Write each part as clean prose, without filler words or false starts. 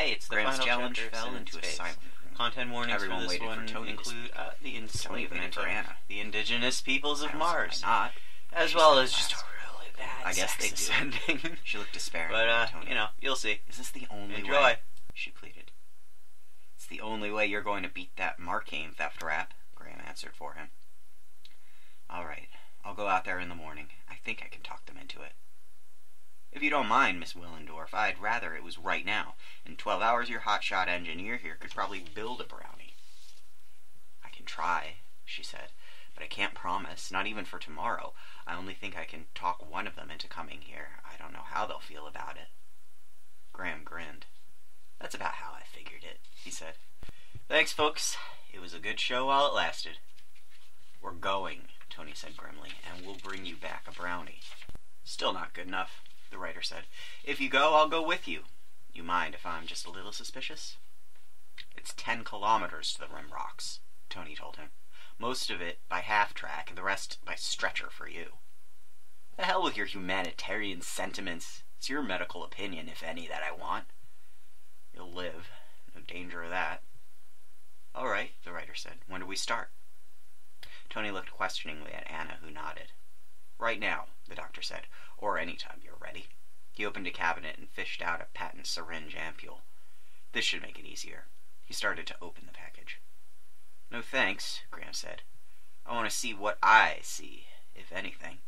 Hey, it's the Graham's final challenge chapter fell into a silent room. Content warnings Everyone for this waited for one Tony to include speak. the Tony waited for Anna. the indigenous peoples of Mars, Not. as She well said as just a last. really bad I guess they sexist do. ending. She looked despairing But, at Tony. you'll see. Is this the only Enjoy. way? She pleaded. It's the only way you're going to beat that Marcane theft rap, Graham answered for him. All right, I'll go out there in the morning. I think I can talk them into it. If you don't mind, Miss Willendorf, I'd rather it was right now. In 12 hours, your hotshot engineer here could probably build a brownie. I can try, she said, but I can't promise, not even for tomorrow. I only think I can talk one of them into coming here. I don't know how they'll feel about it. Graham grinned. That's about how I figured it, he said. Thanks, folks. It was a good show while it lasted. We're going, Tony said grimly, and we'll bring you back a brownie. Still not good enough, the writer said. If you go, I'll go with you. You mind if I'm just a little suspicious? It's 10 kilometers to the Rim Rocks, Tony told him. Most of it by half-track and the rest by stretcher for you. The hell with your humanitarian sentiments. It's your medical opinion, if any, that I want. You'll live. No danger of that. All right, the writer said. When do we start? Tony looked questioningly at Anna, who nodded. Right now, the doctor said, or any time you're ready. He opened a cabinet and fished out a patent syringe ampule. This should make it easier. He started to open the package. No thanks, Graham said. I want to see what I see, if anything.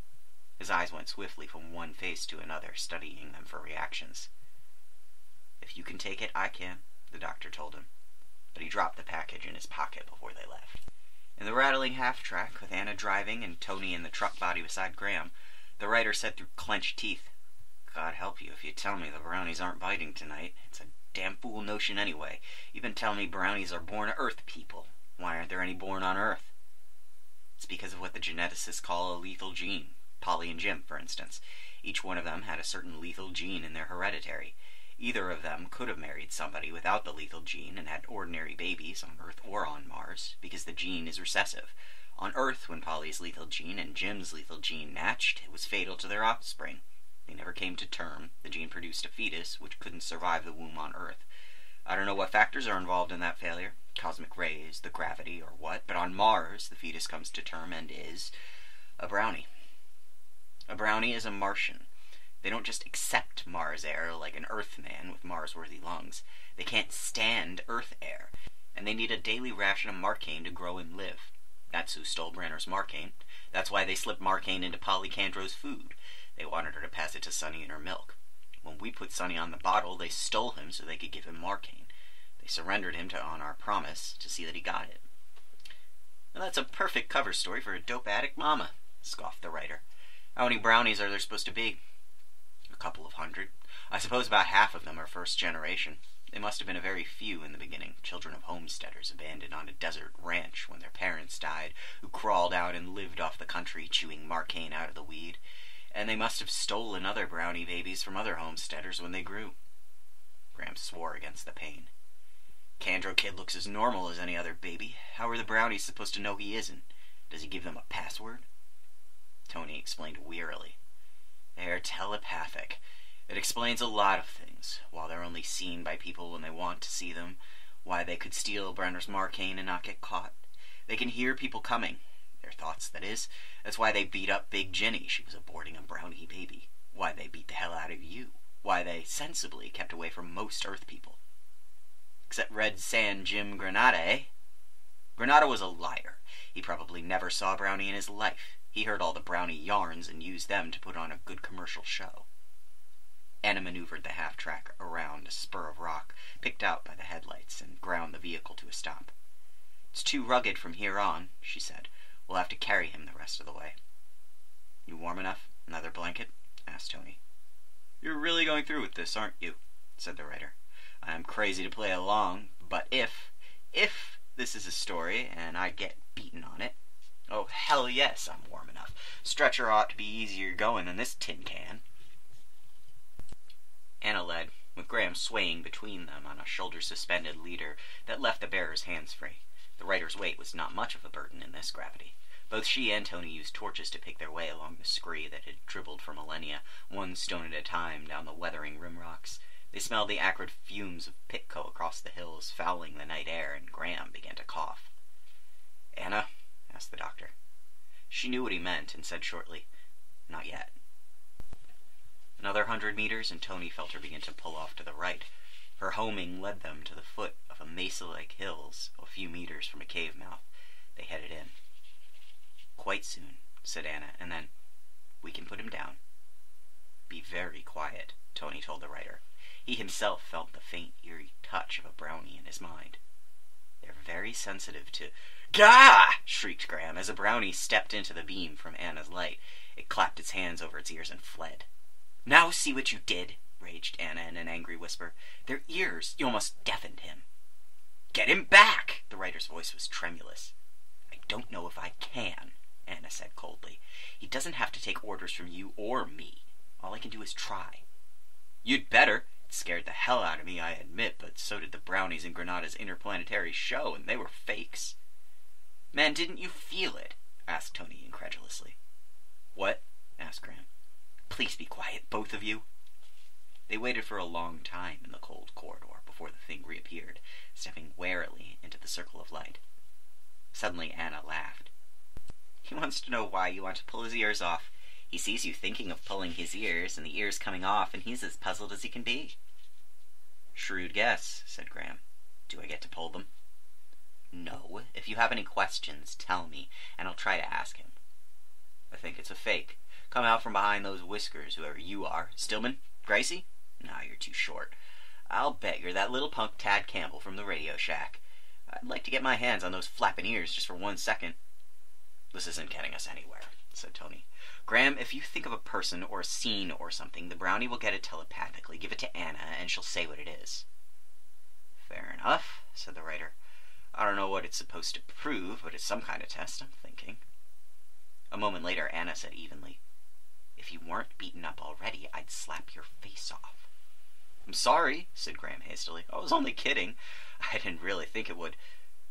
His eyes went swiftly from one face to another, studying them for reactions. If you can take it, I can, the doctor told him. But he dropped the package in his pocket before they left. In the rattling half-track, with Anna driving and Tony in the truck body beside Graham, the writer said through clenched teeth, God help you if you tell me the brownies aren't biting tonight. It's a damn fool notion anyway. You've been telling me brownies are born Earth people. Why aren't there any born on Earth? It's because of what the geneticists call a lethal gene. Polly and Jim, for instance. Each one of them had a certain lethal gene in their hereditary. Either of them could have married somebody without the lethal gene and had ordinary babies on Earth or on Mars, because the gene is recessive. On Earth, when Polly's lethal gene and Jim's lethal gene matched, it was fatal to their offspring. They never came to term. The gene produced a fetus, which couldn't survive the womb on Earth. I don't know what factors are involved in that failure, cosmic rays, the gravity, or what, but on Mars, the fetus comes to term and is a brownie. A brownie is a Martian. They don't just accept Mars air like an Earth man with Mars-worthy lungs. They can't stand Earth air, and they need a daily ration of Marcane to grow and live. That's who stole Brenner's Marcane. That's why they slipped Marcane into Polly Candro's food. They wanted her to pass it to Sonny in her milk. When we put Sonny on the bottle, they stole him so they could give him Marcane. They surrendered him to honor our promise to see that he got it. Now that's a perfect cover story for a dope addict mama, scoffed the writer. How many brownies are there supposed to be? A couple of hundred. I suppose about half of them are first generation. They must have been a very few in the beginning, children of homesteaders abandoned on a desert ranch when their parents died, who crawled out and lived off the country, chewing Marcane out of the weed. And they must have stolen other brownie babies from other homesteaders when they grew. Graham swore against the pain. Candro kid looks as normal as any other baby. How are the brownies supposed to know he isn't? Does he give them a password? Tony explained wearily. They're telepathic. It explains a lot of things. While they're only seen by people when they want to see them, why they could steal Brenner's Marcane and not get caught. They can hear people coming. Their thoughts, that is. That's why they beat up Big Ginny. She was aborting a brownie baby. Why they beat the hell out of you. Why they sensibly kept away from most Earth people. Except Red Sand Jim Granada, eh? Granada was a liar. He probably never saw a brownie in his life. He heard all the brownie yarns and used them to put on a good commercial show. Anna maneuvered the half-track around a spur of rock, picked out by the headlights, and ground the vehicle to a stop. It's too rugged from here on, she said. We'll have to carry him the rest of the way. You warm enough? Another blanket? Asked Tony. You're really going through with this, aren't you? Said the writer. I'm crazy to play along, but if this is a story and I get beaten on it, oh, hell yes, I'm warm enough. Stretcher ought to be easier going than this tin can. Anna led, with Graham swaying between them on a shoulder-suspended leader that left the bearer's hands free. The writer's weight was not much of a burden in this gravity. Both she and Tony used torches to pick their way along the scree that had dribbled for millennia, one stone at a time, down the weathering rim rocks. They smelled the acrid fumes of Pitco across the hills, fouling the night air, and Graham began to cough. "Anna?" asked the doctor. She knew what he meant and said shortly, "Not yet." Another 100 meters, and Tony felt her begin to pull off to the right. Her homing led them to the foot of a mesa-like hills, a few meters from a cave mouth. They headed in. "Quite soon," said Anna, and then, "We can put him down." "Be very quiet," Tony told the writer. He himself felt the faint, eerie touch of a brownie in his mind. "They're very sensitive to—" "Gah!" shrieked Graham as a brownie stepped into the beam from Anna's light. It clapped its hands over its ears and fled. "Now see what you did," raged Anna in an angry whisper. "Their ears! You almost deafened him." "Get him back!" The writer's voice was tremulous. "I don't know if I can," Anna said coldly. "He doesn't have to take orders from you or me. All I can do is try." "You'd better. It scared the hell out of me, I admit, but so did the brownies in Granada's interplanetary show, and they were fakes." "Man, didn't you feel it?" asked Tony incredulously. "What?" asked Graham. "Please be quiet, both of you." They waited for a long time in the cold corridor before the thing reappeared, stepping warily into the circle of light. Suddenly Anna laughed. "He wants to know why you want to pull his ears off. He sees you thinking of pulling his ears, and the ears coming off, and he's as puzzled as he can be." "Shrewd guess," said Graham. "Do I get to pull them?" "No. If you have any questions, tell me, and I'll try to ask him." "I think it's a fake. Come out from behind those whiskers, whoever you are. Stillman? Gracie? Nah, you're too short. I'll bet you're that little punk Tad Campbell from the Radio Shack. I'd like to get my hands on those flapping ears just for 1 second. "This isn't getting us anywhere," said Tony. "Graham, if you think of a person or a scene or something, the brownie will get it telepathically. Give it to Anna, and she'll say what it is." "Fair enough," said the writer. "I don't know what it's supposed to prove, but it's some kind of test, I'm thinking." A moment later, Anna said evenly, "If you weren't beaten up already, I'd slap your face off." "I'm sorry," said Graham hastily. "I was only kidding. I didn't really think it would.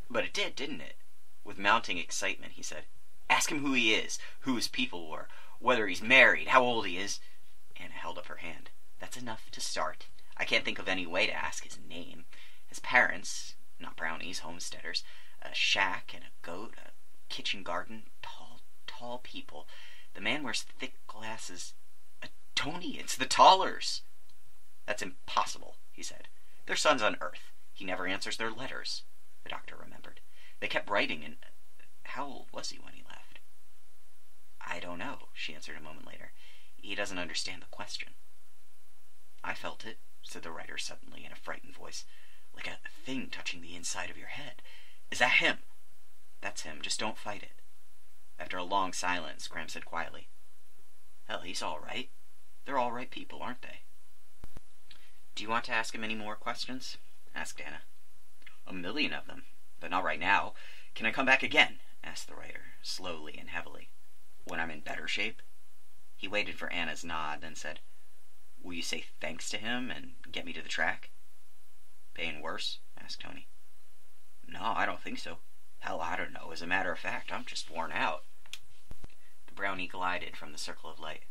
But it did, didn't it?" With mounting excitement, he said, "Ask him who he is, who his people were, whether he's married, how old he is." Anna held up her hand. "That's enough to start. I can't think of any way to ask his name. His parents, not brownies, homesteaders, a shack and a goat, a kitchen garden, tall people. The man wears thick glasses. Tony, it's the Tollers." "That's impossible," he said. "Their son's on Earth. He never answers their letters." The doctor remembered. "They kept writing, and how old was he when he left?" "I don't know," she answered a moment later. "He doesn't understand the question." "I felt it," said the writer suddenly in a frightened voice, "like a thing touching the inside of your head. Is that him?" "That's him. Just don't fight it." After a long silence, Graham said quietly, "Hell, he's all right. They're all right people, aren't they?" "Do you want to ask him any more questions?" asked Anna. "A million of them, but not right now. Can I come back again?" asked the writer, slowly and heavily. "When I'm in better shape?" He waited for Anna's nod, then said, "Will you say thanks to him and get me to the track?" "Pain worse?" asked Tony. "No, I don't think so. Hell, I don't know. As a matter of fact, I'm just worn out." The brownie glided from the circle of light.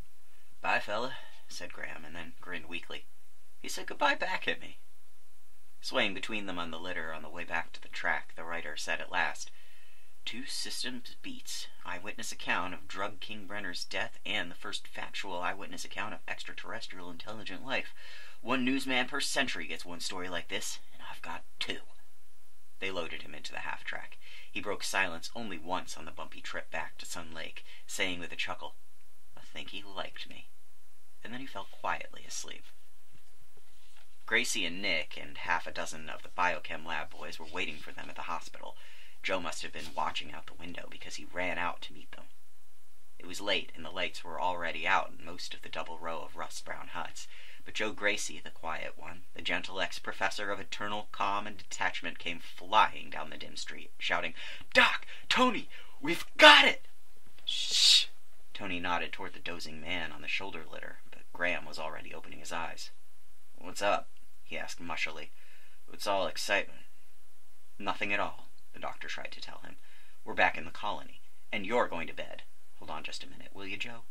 "Bye, fella," said Graham, and then grinned weakly. He said goodbye back at me. Swaying between them on the litter on the way back to the track, the writer said at last, "Two systems beats. Eyewitness account of Drug King Brenner's death and the first factual eyewitness account of extraterrestrial intelligent life. One newsman per century gets one story like this, and I've got 2. They loaded him into the half-track. He broke silence only once on the bumpy trip back to Sun Lake, saying with a chuckle, "I think he liked me." And then he fell quietly asleep. Gracie and Nick and half a dozen of the biochem lab boys were waiting for them at the hospital. Joe must have been watching out the window because he ran out to meet them. It was late, and the lights were already out in most of the double row of rust-brown huts, but Joe Gracie, the quiet one, the gentle ex-professor of eternal calm and detachment, came flying down the dim street, shouting, "Doc! Tony! We've got it!" "Shh!" Tony nodded toward the dozing man on the shoulder litter, but Graham was already opening his eyes. "What's up?" he asked mushily. "It's all excitement." "Nothing at all," the doctor tried to tell him. "We're back in the colony, and you're going to bed. Hold on just a minute, will you, Joe?"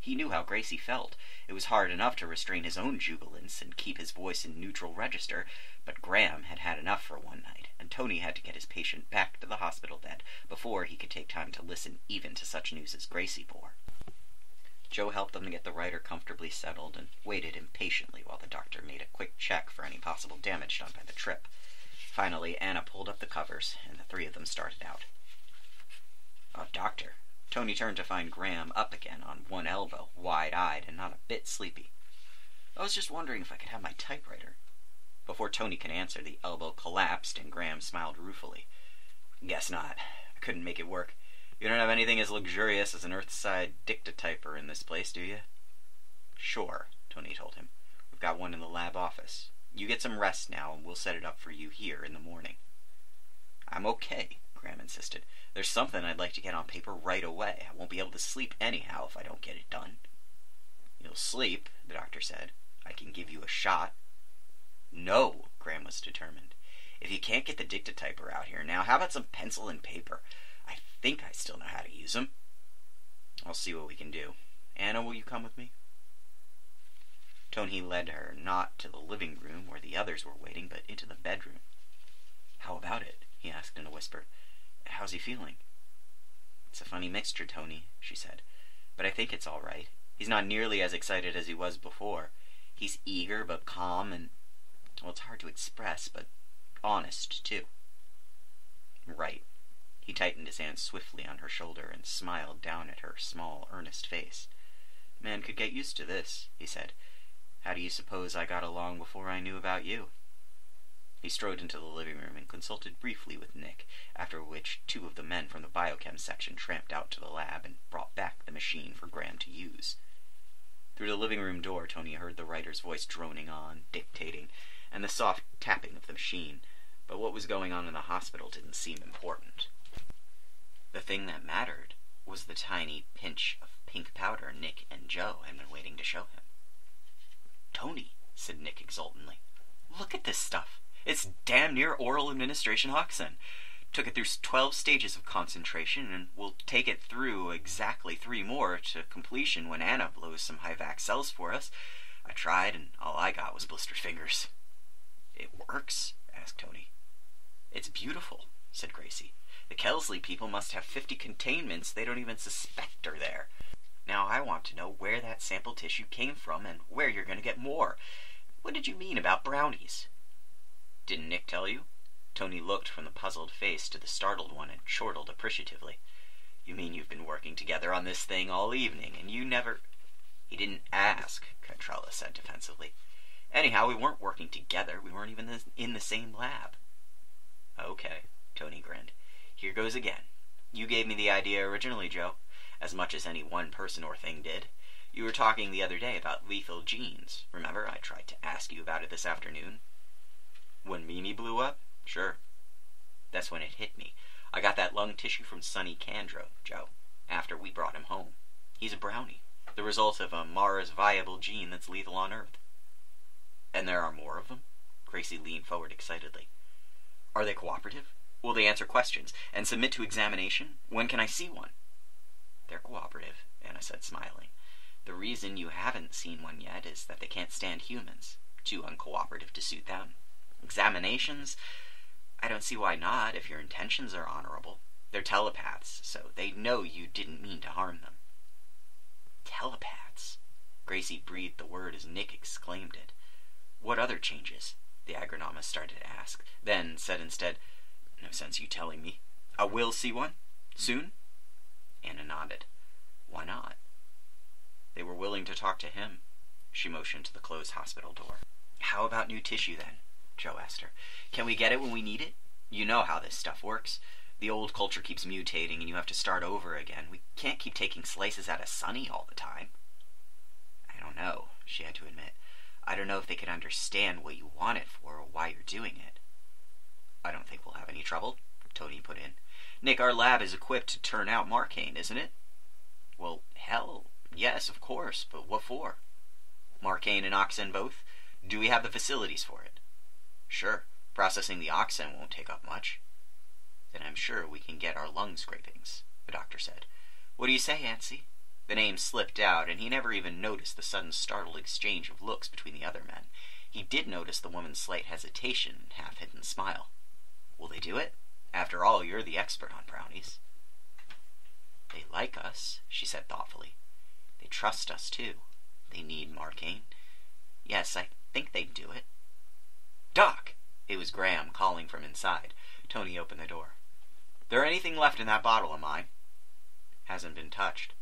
He knew how Gracie felt. It was hard enough to restrain his own jubilance and keep his voice in neutral register, but Graham had had enough for one night, and Tony had to get his patient back to the hospital bed before he could take time to listen even to such news as Gracie bore. Joe helped them get the writer comfortably settled and waited impatiently while the doctor made a quick check for any possible damage done by the trip. Finally, Anna pulled up the covers, and the three of them started out. "Oh, Doctor." Tony turned to find Graham up again on one elbow, wide-eyed and not a bit sleepy. "I was just wondering if I could have my typewriter." Before Tony could answer, the elbow collapsed and Graham smiled ruefully. "Guess not. I couldn't make it work. You don't have anything as luxurious as an Earthside dictatyper in this place, do you?" "Sure," Tony told him. "We've got one in the lab office. You get some rest now, and we'll set it up for you here in the morning." "I'm okay," Graham insisted. "There's something I'd like to get on paper right away. I won't be able to sleep anyhow if I don't get it done." "You'll sleep," the doctor said. "I can give you a shot." "No," Graham was determined. "If you can't get the dictatyper out here now, how about some pencil and paper? I think I still know how to use them." "I'll see what we can do. Anna, will you come with me?" Tony led her not to the living room where the others were waiting, but into the bedroom. "How about it?" he asked in a whisper. "How's he feeling?" "It's a funny mixture, Tony," she said. "But I think it's all right. He's not nearly as excited as he was before. He's eager but calm and, well, it's hard to express, but honest, too." "Right." He tightened his hand swiftly on her shoulder and smiled down at her small, earnest face. "Man could get used to this," he said. "How do you suppose I got along before I knew about you?" He strode into the living room and consulted briefly with Nick, after which two of the men from the biochem section tramped out to the lab and brought back the machine for Graham to use. Through the living room door, Tony heard the writer's voice droning on, dictating, and the soft tapping of the machine, but what was going on in the hospital didn't seem important. The thing that mattered was the tiny pinch of pink powder Nick and Joe had been waiting to show him. "Tony," said Nick exultantly, "look at this stuff. It's damn near oral administration Hoxen. Took it through 12 stages of concentration, and we'll take it through exactly 3 more to completion when Anna blows some high-vac cells for us. I tried, and all I got was blistered fingers." "It works?" asked Tony. "It's beautiful," said Gracie. "The Kelsley people must have 50 containments they don't even suspect are there. Now I want to know where that sample tissue came from and where you're going to get more. What did you mean about brownies?" "Didn't Nick tell you?" Tony looked from the puzzled face to the startled one and chortled appreciatively. "You mean you've been working together on this thing all evening, and you never—" "He didn't ask," Cantrella said defensively. "Anyhow, we weren't working together. We weren't even in the same lab." "Okay," Tony grinned. "Here goes again. You gave me the idea originally, Joe, as much as any one person or thing did. You were talking the other day about lethal genes. Remember, I tried to ask you about it this afternoon?" "When Mimi blew up? Sure." "That's when it hit me. I got that lung tissue from Sonny Candro, Joe, after we brought him home. He's a brownie, the result of a Mars viable gene that's lethal on Earth." "And there are more of them?" Gracie leaned forward excitedly. "Are they cooperative? Will they answer questions and submit to examination? When can I see one?" "They're cooperative," Anna said, smiling. "The reason you haven't seen one yet is that they can't stand humans. Too uncooperative to suit them. Examinations? I don't see why not, if your intentions are honorable. They're telepaths, so they know you didn't mean to harm them." "Telepaths?" Gracie breathed the word as Nick exclaimed it. "What other changes?" the agronomist started to ask, then said instead, "No sense you telling me. I will see one? Soon?" Anna nodded. "Why not?" "They were willing to talk to him." She motioned to the closed hospital door. "How about new tissue, then?" Joe asked her. "Can we get it when we need it? You know how this stuff works. The old culture keeps mutating and you have to start over again. We can't keep taking slices out of Sonny all the time." "I don't know," she had to admit. "I don't know if they could understand what you want it for or why you're doing it." "I don't think we'll have any trouble," Tony put in. "Nick, our lab is equipped to turn out Marcane, isn't it?" "Well, hell, yes, of course, but what for?" "Marcane and Oxen both? Do we have the facilities for it?" "Sure. Processing the Oxen won't take up much." "Then I'm sure we can get our lung scrapings," the doctor said. "What do you say, Nancy?" The name slipped out, and he never even noticed the sudden startled exchange of looks between the other men. He did notice the woman's slight hesitation and half-hidden smile. Will they do it? After all, you're the expert on brownies. They like us, she said thoughtfully. They trust us, too. They need Marcaine. Yes, I think they'd do it. Doc! It was Graham calling from inside. Tony opened the door. There anything left in that bottle of mine? Hasn't been touched.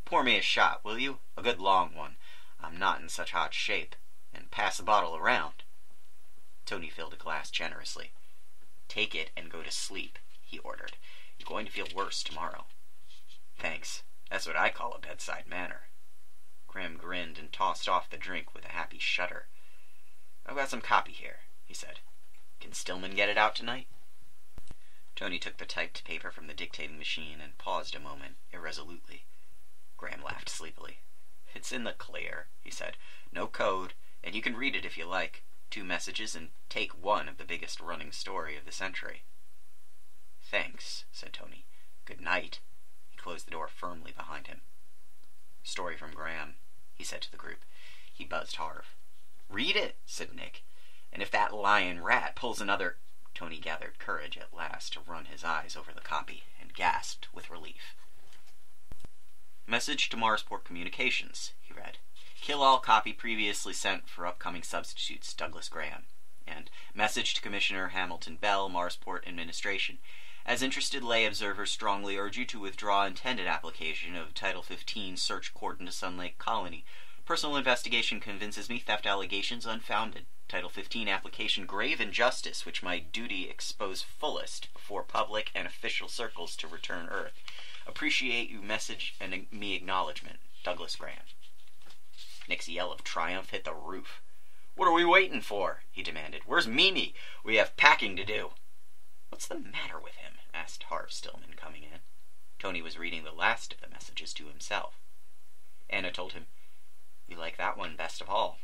Pour me a shot, will you? A good long one. I'm not in such hot shape. And pass the bottle around. Tony filled a glass generously. Take it and go to sleep, he ordered. You're going to feel worse tomorrow. Thanks. That's what I call a bedside manner. Graham grinned and tossed off the drink with a happy shudder. I've got some copy here, he said. Can Stillman get it out tonight? Tony took the typed paper from the dictating machine and paused a moment, irresolutely. Graham laughed sleepily. It's in the clear, he said. No code, and you can read it if you like. 2 messages and take one of the biggest running story of the century. Thanks, said Tony. Good night. He closed the door firmly behind him. Story from Graham, he said to the group. He buzzed Harv. Read it, said Nick. And if that lying rat pulls another... Tony gathered courage at last to run his eyes over the copy and gasped with relief. Message to Marsport Communications, he read. Kill all copy previously sent for upcoming substitutes, Douglas Graham. And message to Commissioner Hamilton Bell, Marsport Administration. As interested lay observers strongly urge you to withdraw intended application of Title 15 search cordon to Sun Lake Colony. Personal investigation convinces me theft allegations unfounded. Title 15 application grave injustice, which my duty expose fullest before public and official circles to return Earth. Appreciate you message and me acknowledgement. Douglas Graham. Nick's yell of triumph hit the roof. What are we waiting for? He demanded. Where's Mimi? We have packing to do. What's the matter with him? Asked Harv Stillman, coming in. Tony was reading the last of the messages to himself. Anna told him, You like that one best of all.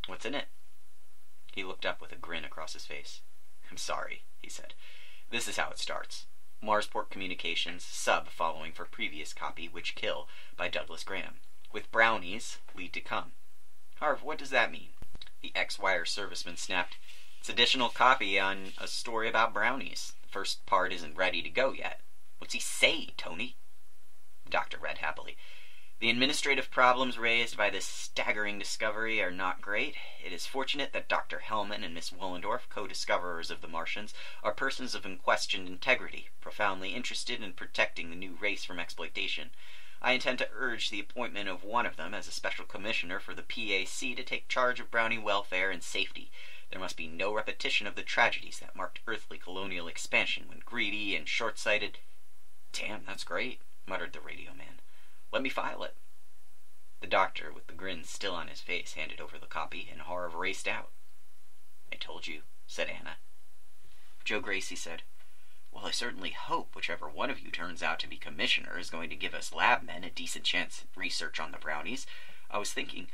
What's in it? He looked up with a grin across his face. I'm sorry, he said. This is how it starts. Marsport Communications, sub following for previous copy, Which Kill, by Douglas Graham. With brownies, lead to come. Harv, what does that mean? The ex-wire serviceman snapped. It's additional copy on a story about brownies. The first part isn't ready to go yet. What's he say, Tony? The doctor read happily. The administrative problems raised by this staggering discovery are not great. It is fortunate that Dr. Hellman and Miss Wollendorf, co-discoverers of the Martians, are persons of unquestioned integrity, profoundly interested in protecting the new race from exploitation. I intend to urge the appointment of one of them as a special commissioner for the PAC to take charge of brownie welfare and safety. There must be no repetition of the tragedies that marked earthly colonial expansion when greedy and short-sighted... Damn, that's great, muttered the radio man. Let me file it. The doctor, with the grin still on his face, handed over the copy, and Harv raced out. I told you, said Anna. Joe Gracie said, Well, I certainly hope whichever one of you turns out to be commissioner is going to give us lab men a decent chance at research on the brownies. I was thinking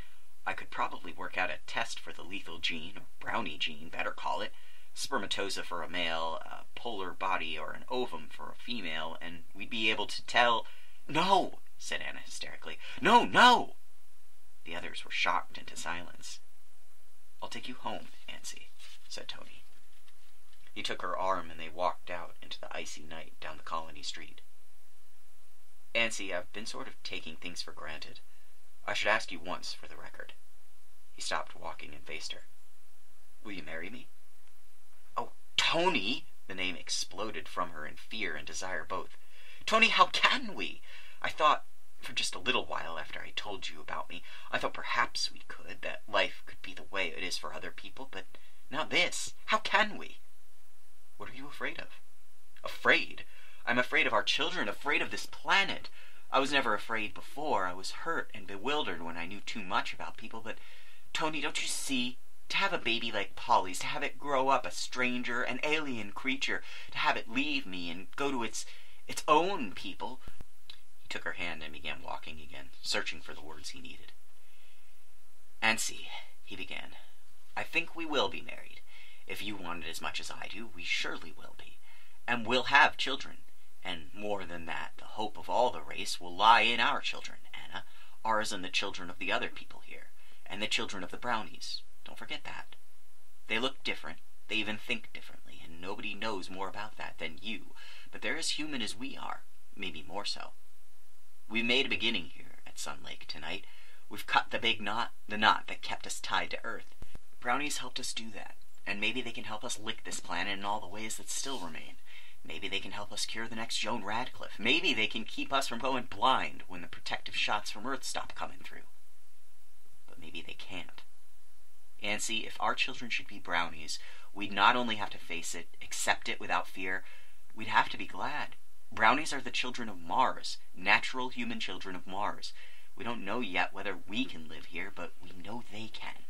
I could probably work out a test for the lethal gene, or brownie gene, better call it, spermatoza for a male, a polar body or an ovum for a female, and we'd be able to tell... No! Said Anna hysterically. No, no! The others were shocked into silence. I'll take you home, Nancy, said Tony. He took her arm and they walked out into the icy night down the colony street. Nancy, I've been sort of taking things for granted. I should ask you once for the record. He stopped walking and faced her. Will you marry me? Oh, Tony! The name exploded from her in fear and desire both. Tony, how can we? I thought, for just a little while after I told you about me, I thought perhaps we could, that life could be the way it is for other people, but not this. How can we? What are you afraid of? Afraid? I'm afraid of our children, afraid of this planet. I was never afraid before. I was hurt and bewildered when I knew too much about people, but, Tony, don't you see? To have a baby like Polly's, to have it grow up a stranger, an alien creature, to have it leave me and go to its own people... He took her hand and began walking again, searching for the words he needed. Nancy, he began, I think we will be married. If you want it as much as I do, we surely will be. And we'll have children. And more than that, the hope of all the race will lie in our children, Anna. Ours and the children of the other people here, and the children of the brownies. Don't forget that. They look different, they even think differently, and nobody knows more about that than you, but they're as human as we are, maybe more so. We've made a beginning here at Sun Lake tonight. We've cut the big knot, the knot that kept us tied to Earth. Brownies helped us do that, and maybe they can help us lick this planet in all the ways that still remain. Maybe they can help us cure the next Joan Radcliffe. Maybe they can keep us from going blind when the protective shots from Earth stop coming through. But maybe they can't. And see, if our children should be brownies, we'd not only have to face it, accept it without fear, we'd have to be glad. Brownies are the children of Mars, natural human children of Mars. We don't know yet whether we can live here, but we know they can.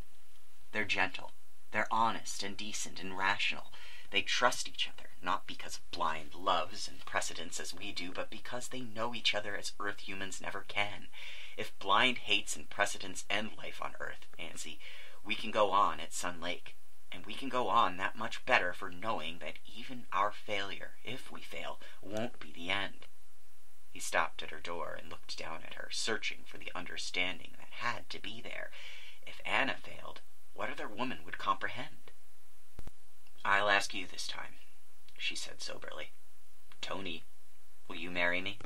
They're gentle. They're honest and decent and rational. They trust each other, not because of blind loves and precedents as we do, but because they know each other as Earth humans never can. If blind hates and precedents end life on Earth, Anzie, we can go on at Sun Lake. And we can go on that much better for knowing that even our failure, if we fail, won't be the end. He stopped at her door and looked down at her, searching for the understanding that had to be there. If Anna failed, what other woman would comprehend? "I'll ask you this time," she said soberly. "Tony, will you marry me?"